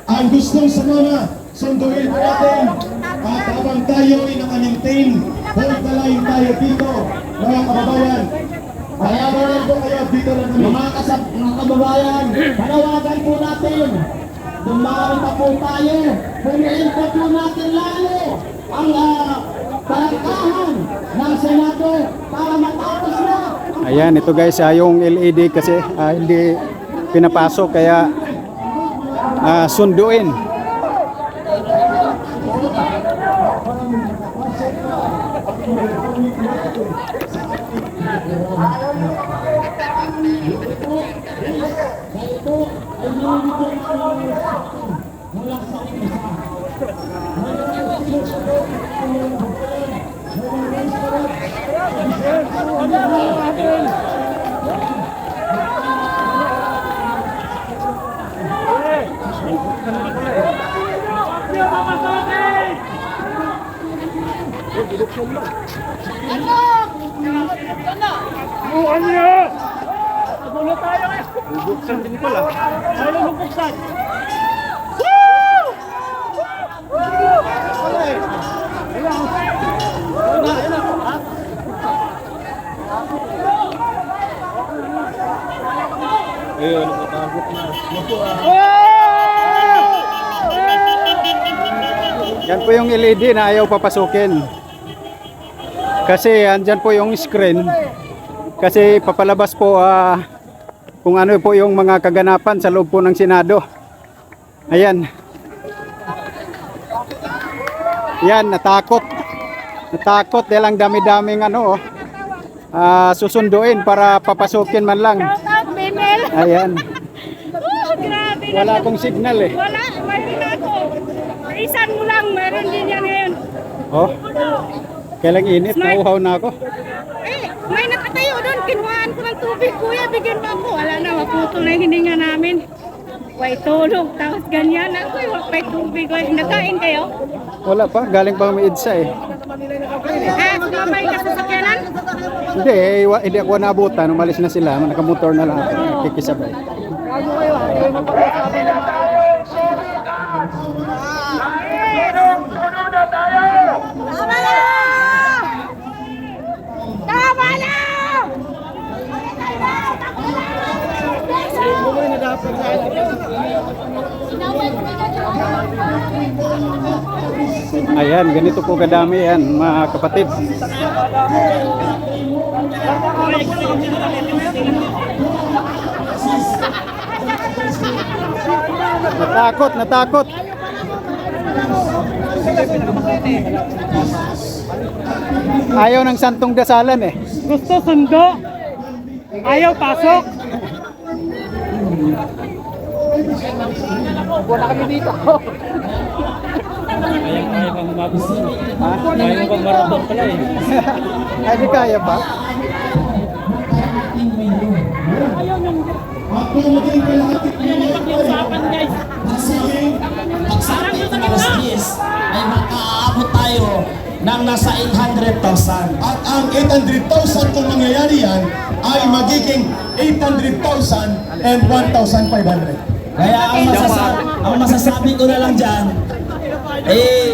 ang gustong sumama, sunduin po natin. At habang tayo ay naka-maintain, hold the line tayo dito, mga kababayan. Ayaw po kayo dito na kami. Mga kababayan, panawagan po natin. Dumami pa po tayo. Punuin pa po natin lalo ang palakahan ng Senado para matapos na. Ayan, ito guys, yung LED kasi hindi pinapasok kaya sunduin. Bubuksan din pala. Ano bubuksan? Ayun, nakatagok na. Yan po yung LED na ayaw papasukin. Kasi andyan po yung screen. Kasi papalabas po kung ano po yung mga kaganapan sa loob po ng Senado. Ayan. Yan, natakot. Natakot dahil ang dami-daming susunduin para papasukin man lang. Ayan. Grabe. Wala akong signal eh. Wala, mayroon ako. Isan mo lang, mayroon din yan ngayon. Oh. Kailang init, nauhaw na ako. May nakatayo doon, kinuhaan ko ng tubig, kuya, bigyan mo ako. Wala na, maputol na yung hininga namin. Way tulog, tapos ganyan. Ako, may tubig. Nakain kayo? Wala pa, galing pa may EDSA eh. Sumabay ka sa sakyanan? Hindi, hindi ako naabutan. Umalis na sila, nakamotor na lang ako. Kikisabay. Tama na! Tama na! Ayan, ganito po kadami yan, mga kapatid. Natakot, natakot. Ayaw ng santong dasalan eh. Gusto sundo. Ayaw pasok. Wala kami dito. Ayaw pang umabot. Ayaw pang marathon pala eh. Ay, di kaya pa? Usapan guys. Pagsapit ng alas 10 ay makaabot tayo ng nasa 800,000. At ang 800,000 kung mangyayari yan ay magiging 800,000 and 1,500. Kaya ang masasabi ko na lang dyan,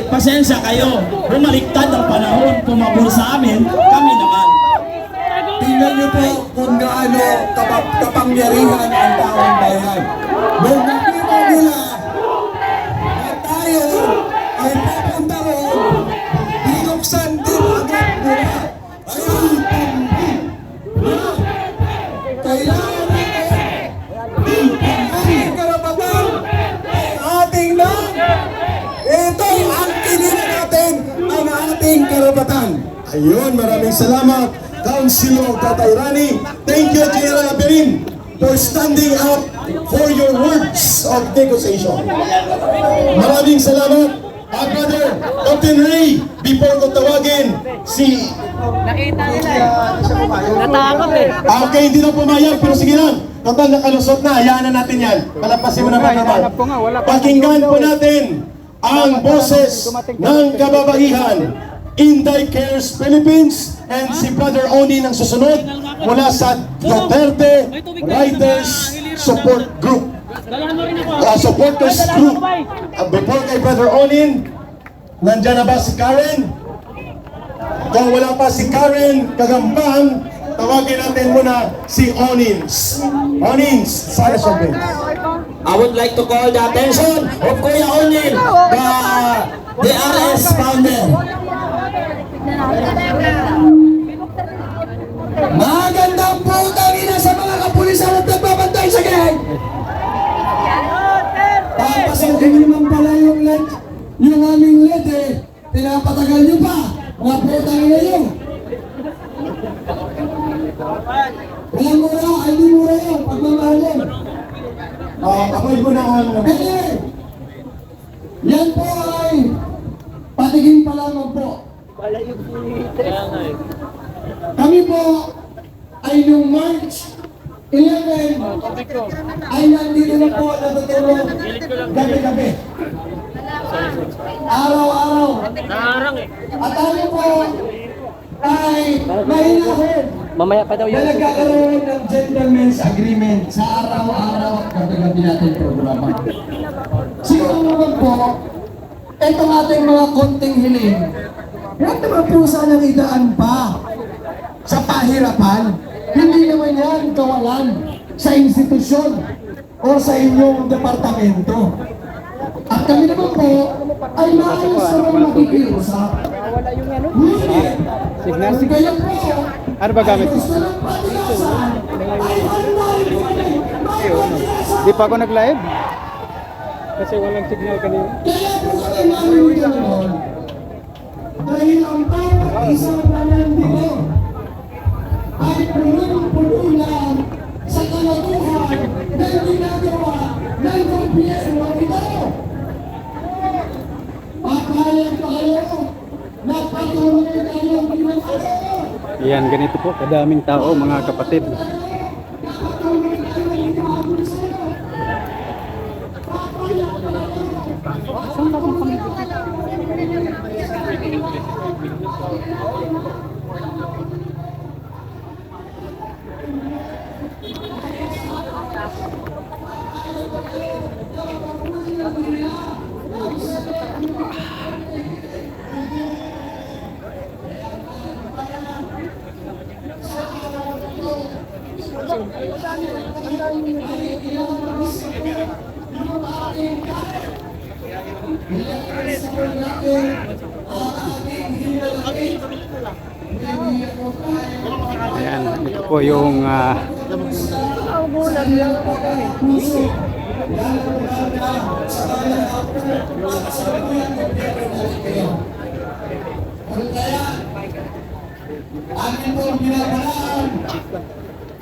pasensya kayo. Bumaliktad ang panahon, pumabor sa amin, kami naman. Tingnan niyo po kung gaano kapangyarihan ang taong bayan. Nung nakita nila na tayo ay papunta roon, binuksan din agad nila. Kailangan ating karapatan ating na ito ang kinina natin ang ating karapatan. Ayun, maraming salamat, Councilor Tatay Rani. Thank you, General Aberin, for standing up for your words of negotiation. Maraming salamat, Brother Captain Ray. Before ko tawagin si... Natakot eh. Okay, hindi na pumayag, pero sige lang. Total nakalusot na, hayaan na natin yan. Palapasin mo na mga naman. Pakinggan po natin ang boses ng kababaihan, Inday Cares Philippines, and si Brother Oni ng susunod mula sa Duterte Writers Support Group. supporters group. Before kay Brother Onin, nandyan na ba si Karen? Kung wala pa si Karen Kagambang, tawagin natin muna si Onins. Onins, sana siya. I would like to call the attention of Kuya Onin, the RS founder. Magandang putang ina sa mga kapulisan at nagbabantay sa gate. Papasakin nyo naman pala yung aming LED eh. Pinapatagal nyo pa. Mga putang ina nyo. Walang mura, hindi mura yun. Pagmamahalin. Ako'y muna ang... Yan po ay patigin pa lamang po. Kami po ay nung March 11 ay nandito na po natutulog gabi-gabi. Araw-araw. At tayo po ay mahinahon. Mamaya pa daw Na nagkakaroon ng gentleman's agreement sa araw-araw at gabi-gabi natin programa. Siguro naman po, itong ating mga konting hiling, huwag naman po sanang idaan pa sa pahirapan. Hindi naman yan kawalan sa institusyon o sa inyong departamento. At kami naman po ay maayos naman makikiusap. Ngunit, kung kayo po Ano ba gamit mo? gusto ng patigasan, ay handa rin kami Di pa ako nag-live. Kasi walang signal kanina. Kaya po kami maroon gano'n. Dahil ang bawat isang panandito ay punong-puno lang sa kalaguhan ng ginagawa ng gobyerno ito. Papayag pa kayo na patuloy kayong ginagawa. Yan, ganito po, kadaming tao mga kapatid. Ayan, ito po yung Amin po binabalaan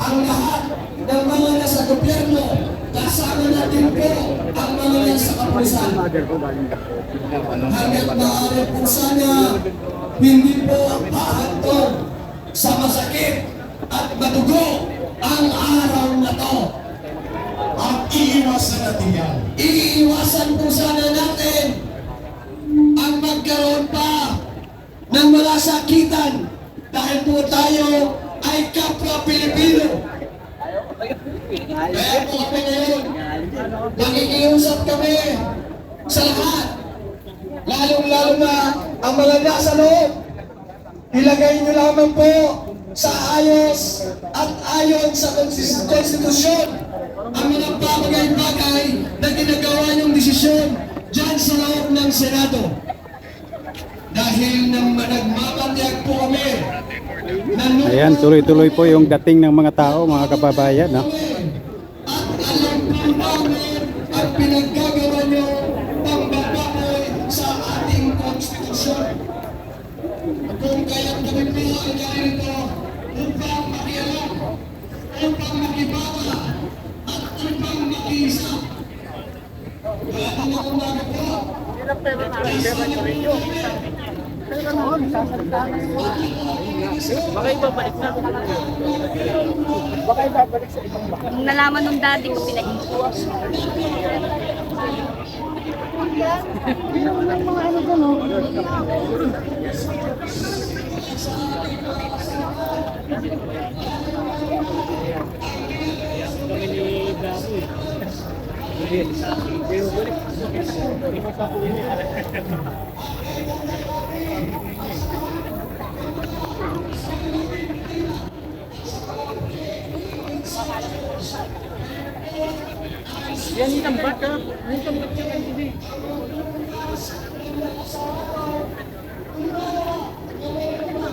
ang lahat ng mga nasa gobyerno, kasama natin po ang mga nasa kapulisan. Hanggat maaari po sana, hindi po pahantog sa masakit at madugo ang araw na to. At iiwasan natin yan. Iiwasan po sana natin ang magkaroon pa ng malasakitan dahil po tayo ay kapwa Pilipino. Kaya po kami ngayon, nakikiusap kami sa lahat, lalong-lalo na ang mga nasa loob. Ilagay nyo lamang po sa ayos at ayon sa konstitusyon ang mga bagay-bagay na ginagawa niyong desisyon dyan sa loob ng Senado. Dahil nagmamatiyak po kami na ayan, tuloy-tuloy po yung dating ng mga tao, mga kababayan, no? at alam po namin ang pinaggagawa niyo pangbababoy sa ating konstitusyon. Kung kaya kami po ay ganito upang makialam, upang makibaka, at upang makiisa. Kaya kami umaga po, Nung nalaman nung daddy ko, pinag-iwan.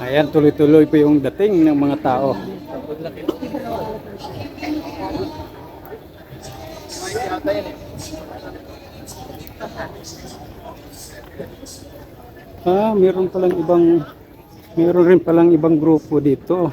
Ayan, tuloy-tuloy po yung dating ng mga tao. Meron rin palang ibang grupo dito.